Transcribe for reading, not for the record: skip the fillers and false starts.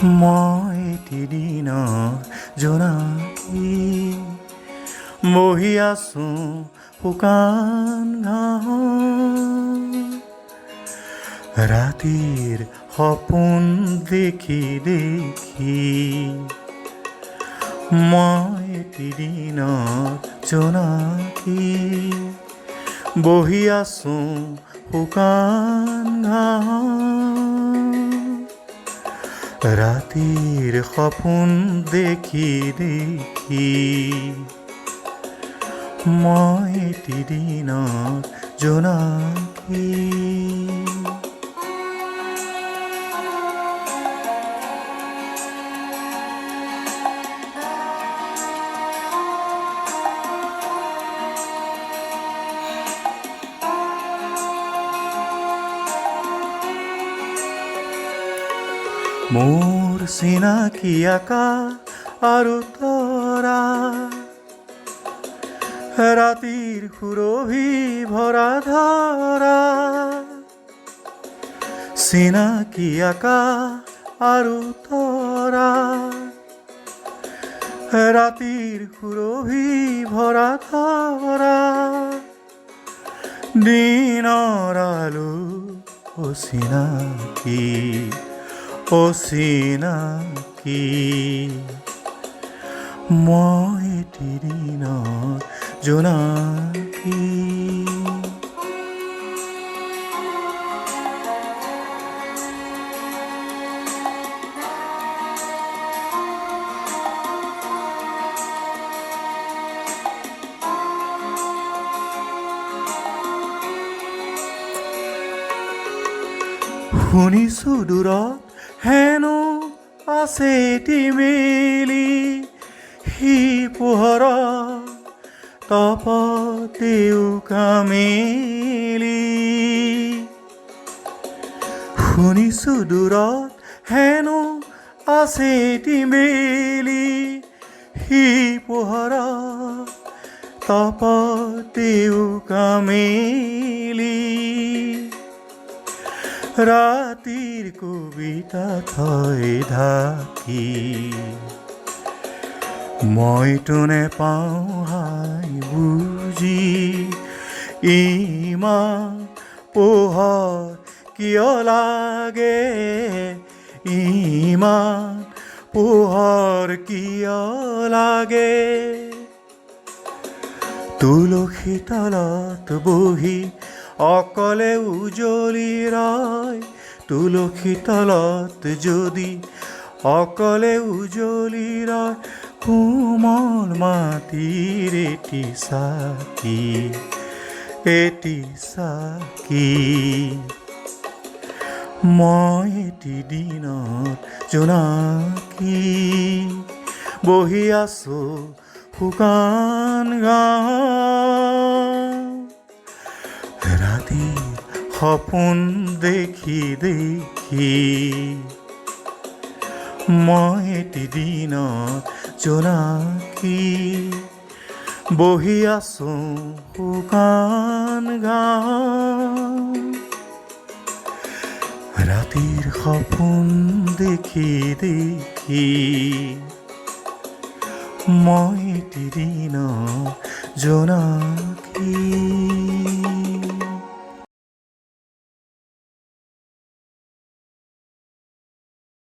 মই এটি দিনৰ জোনাকী বহি আছো শুকান ঘাঁহত, ৰাতিৰ সপোন দেখি দেখি। মই এটি দিনৰ জোনাকী বহি আছো শুকান ঘাঁহত, ৰাতিৰ সপোন দেখি দেখি। মই এটি দিনৰ জোনাকী। মোৰ চিনাকি আকাশ আৰু তৰা, ৰাতিৰ সুৰভি ভৰা ধৰা। চিনাকি আকাশ আৰু তৰা, ৰাতিৰ সুৰভি ভৰা ধৰা। দিনৰ আলো অচিনাকি অচিনাকি। মই এটি দিনৰ জোনাকী। শুনিছো দূৰত হেনো আছে এটি মেলি, সি পোহৰত তপতেও কামেলি। শুনিছো দূৰত হেনো আছে এটি মেলি, সি পোহৰত তপতেও কামেলি। ৰাতিৰ কবিতা থৈ ঢাকি মইতো নেপাওঁ হাই বুজি। ইমান পোহৰ কিয় লাগে, ইমান পোহৰ কিয় লাগে। তুলসী তলত বহি অকলে উজলি ৰয়, তুলসী তলত যদি অকলে উজলি ৰয়। কোমল মাটিৰ এটি চাকি, এটি চাকি। মই এটি দিনত জোনাকী বহি আছো শুকান ঘাঁহত, ৰাতিৰ সপোন দেখি দেখি। মই এটি দিনত জোনাকী বহি আছো শুকান ঘাঁহত, ৰাতিৰ সপোন দেখি দেখি। মই এটি দিনৰ জোনাকী।